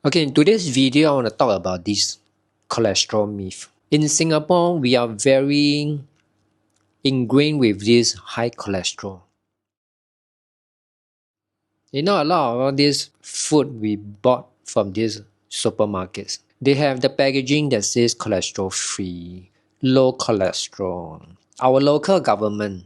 Okay, in today's video, I want to talk about this cholesterol myth. In Singapore, we are very ingrained with this high cholesterol. A lot of all this food we bought from these supermarkets, they have the packaging that says cholesterol free, low cholesterol. Our local government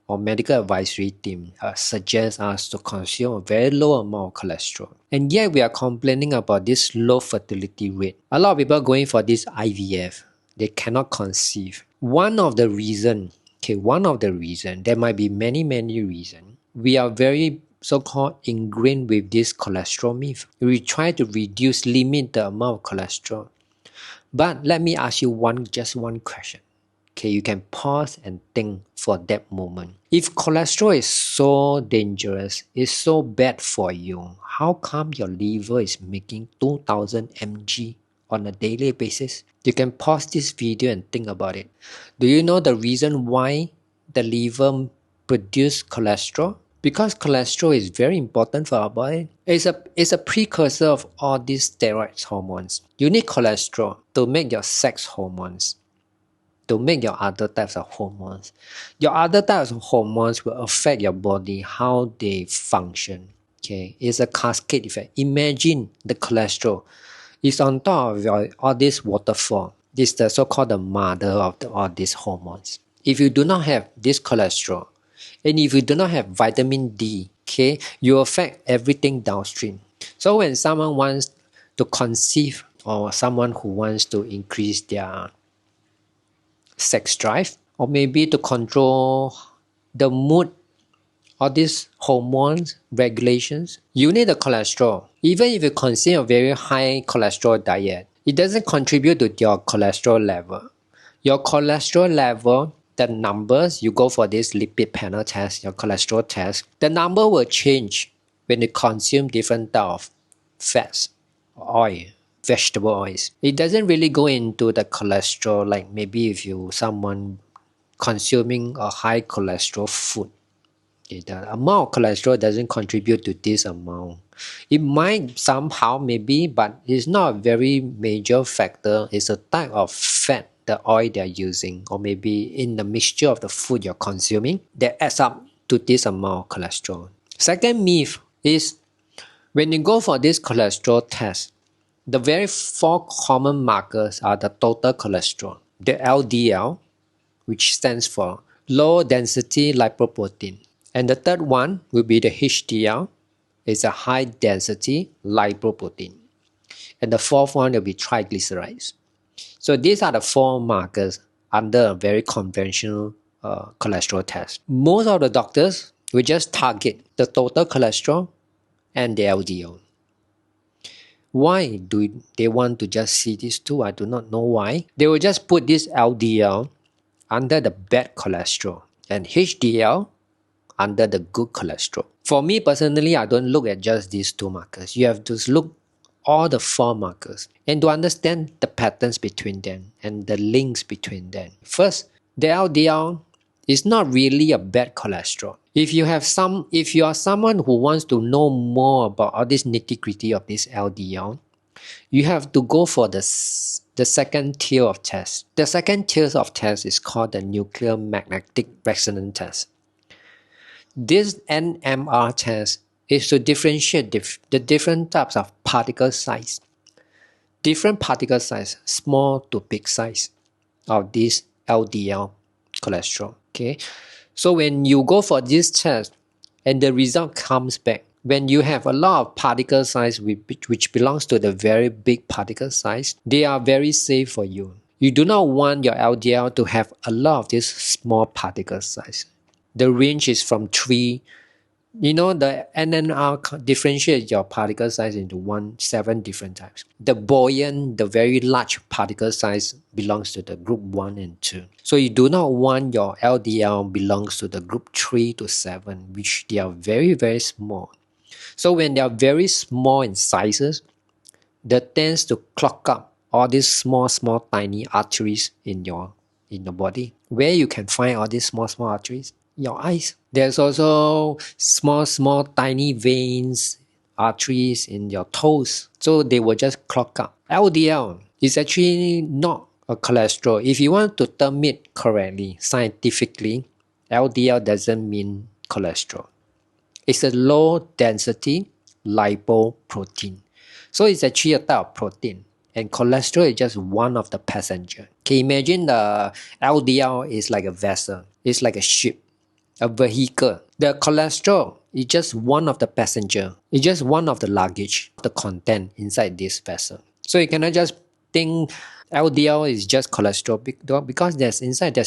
or medical advisory team suggests us to consume a very low amount of cholesterol. And yet we are complaining about this low fertility rate. A lot of people going for this IVF, they cannot conceive. One of the reason, there might be many reasons. We are very so-called ingrained with this cholesterol myth. We try to limit the amount of cholesterol. But let me ask you just one question. Okay, you can pause and think for that moment. If cholesterol is so dangerous, it's so bad for you, how come your liver is making 2000 mg on a daily basis? You can pause this video and think about it. Do you know the reason why the liver produces cholesterol? Because cholesterol is very important for our body. It's a precursor of all these steroid hormones. You need cholesterol to make your sex hormones, to make your other types of hormones. Your other types of hormones will affect your body, how they function. Okay, it's a cascade effect. Imagine the cholesterol is on top of all this waterfall. This is the so-called the mother of all these hormones. If you do not have this cholesterol, and if you do not have vitamin D, okay, you affect everything downstream. So when someone wants to conceive or someone who wants to increase their sex drive, or maybe to control the mood or these hormones regulations, you need the cholesterol. Even if you consume a very high cholesterol diet, it doesn't contribute to your cholesterol level. Your cholesterol level, the numbers, you go for this lipid panel test, your cholesterol test, the number will change when you consume different type of fats, oil, vegetable oils. It doesn't really go into the cholesterol like maybe if you someone consuming a high cholesterol food. Okay, the amount of cholesterol doesn't contribute to this amount. It might somehow maybe, but it's not a very major factor. It's a type of fat, the oil they're using, or maybe in the mixture of the food you're consuming that adds up to this amount of cholesterol. Second myth is when you go for this cholesterol test, the very four common markers are the total cholesterol, the LDL, which stands for low density lipoprotein. And the third one will be the HDL, it's a high density lipoprotein. And the fourth one will be triglycerides. So these are the four markers under a very conventional cholesterol test. Most of the doctors will just target the total cholesterol and the LDL. Why do they want to just see these two? I do not know why. They will just put this LDL under the bad cholesterol and HDL under the good cholesterol. For me personally, I don't look at just these two markers. You have to look all the four markers and to understand the patterns between them and the links between them. First, the LDL is not really a bad cholesterol. If you are someone who wants to know more about all this nitty-gritty of this LDL, you have to go for the second tier of tests. The second tier of tests is called the nuclear magnetic resonance test. This NMR test is to differentiate the different types of particle size. Different particle size, small to big size of this LDL cholesterol. Okay, so when you go for this test and the result comes back, when you have a lot of particle size which belongs to the very big particle size, they are very safe for you. You do not want your LDL to have a lot of this small particle size. The range is from 3. The NMR differentiates your particle size into 7 different types. The buoyant, the very large particle size belongs to the group 1 and 2. So you do not want your LDL belongs to the group 3 to 7, which they are very small. So when they are very small in sizes, that tends to clog up all these small tiny arteries in your body. Where you can find all these small arteries? Your eyes. There's also small tiny veins arteries in your toes, so they will just clog up. LDL is actually not a cholesterol. If you want to term it correctly, scientifically, LDL doesn't mean cholesterol. It's a low density lipoprotein. So it's actually a type of protein. And cholesterol is just one of the passengers. Okay, imagine the LDL is like a vessel. It's like a ship, a vehicle. The cholesterol is just one of the passenger. It's just one of the luggage, the content inside this vessel. So you cannot just think LDL is just cholesterol because there's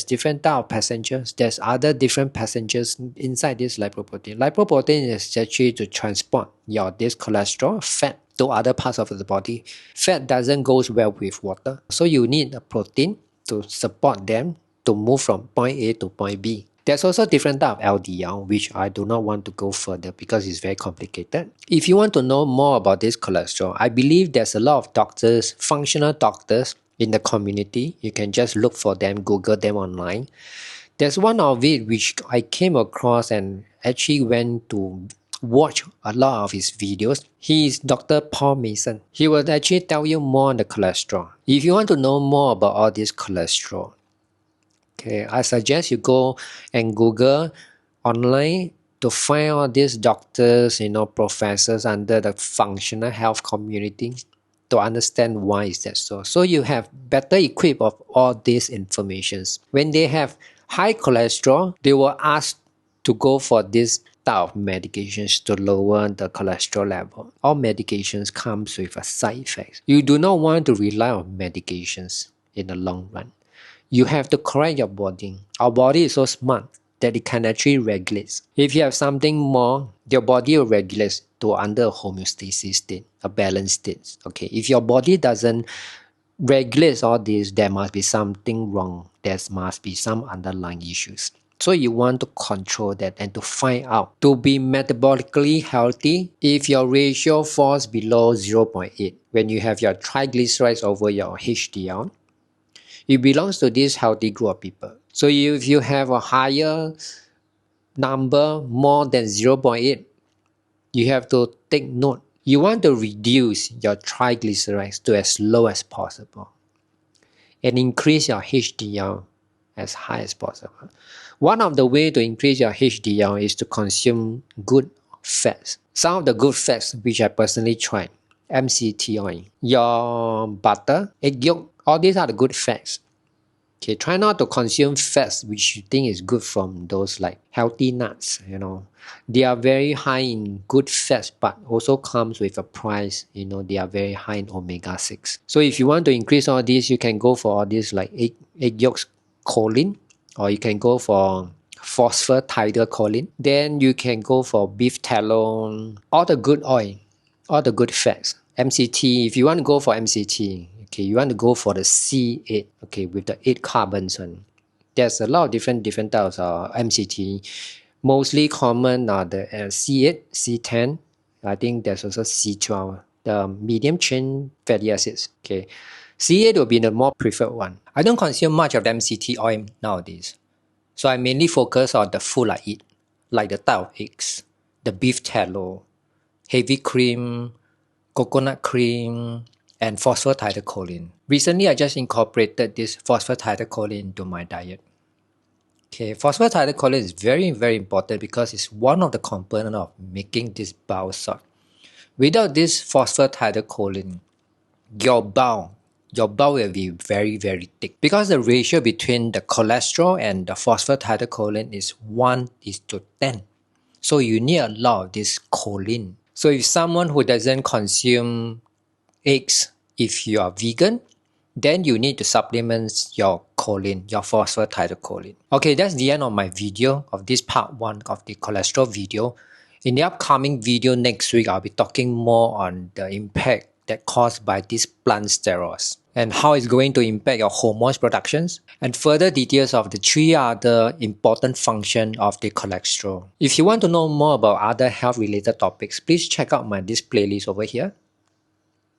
different type of passengers. There's other different passengers inside this lipoprotein. Lipoprotein is actually to transport this cholesterol, fat, to other parts of the body. Fat doesn't go well with water. So you need a protein to support them to move from point A to point B. There's also different type of LDL, which I do not want to go further because it's very complicated. If you want to know more about this cholesterol, I believe there's a lot of doctors, functional doctors in the community. You can just look for them, Google them online. There's one of it which I came across and actually went to watch a lot of his videos. He is Dr. Paul Mason. He will actually tell you more on the cholesterol. If you want to know more about all this cholesterol, okay, I suggest you go and Google online to find all these doctors, professors under the functional health community to understand why is that so. So you have better equipped of all these informations. When they have high cholesterol, they will ask to go for this type of medications to lower the cholesterol level. All medications comes with a side effect. You do not want to rely on medications in the long run. You have to correct your body. Our body is so smart that it can actually regulate. If you have something more, your body will regulate to under a homeostasis state, a balanced state. Okay, if your body doesn't regulate all this, there must be something wrong. There must be some underlying issues. So you want to control that and to find out. To be metabolically healthy, if your ratio falls below 0.8, when you have your triglycerides over your HDL, it belongs to this healthy group of people. So if you have a higher number, more than 0.8, you have to take note. You want to reduce your triglycerides to as low as possible and increase your HDL as high as possible. One of the ways to increase your HDL is to consume good fats. Some of the good fats which I personally tried, MCT oil, your butter, egg yolk, all these are the good fats. Okay, try not to consume fats which you think is good from those like healthy nuts, They are very high in good fats but also comes with a price, they are very high in omega-6. So if you want to increase all this, you can go for all this like egg yolks choline, or you can go for phosphatidylcholine. Then you can go for beef tallow, all the good oil, all the good fats. MCT, if you want to go for MCT, okay, you want to go for the C8, okay, with the 8 carbons one. There's a lot of different types of MCT. Mostly common are the C8, C10. I think there's also C12, the medium chain fatty acids. Okay, C8 will be the more preferred one. I don't consume much of the MCT oil nowadays, so I mainly focus on the food I eat, like the type of eggs, the beef tallow, heavy cream, coconut cream, and phosphatidylcholine. Recently, I just incorporated this phosphatidylcholine into my diet. Okay, phosphatidylcholine is very, very important because it's one of the components of making this bile salt. Without this phosphatidylcholine, your bile will be very, very thick because the ratio between the cholesterol and the phosphatidylcholine is 1:10. So you need a lot of this choline. So if someone who doesn't consume eggs, if you are vegan, then you need to supplement your choline, your phosphatidylcholine. Okay, that's the end of my video of this part 1 of the cholesterol video. In the upcoming video next week, I'll be talking more on the impact that caused by these plant steroids and how it's going to impact your hormones productions and further details of the 3 other important functions of the cholesterol. If you want to know more about other health related topics, please check out this playlist over here.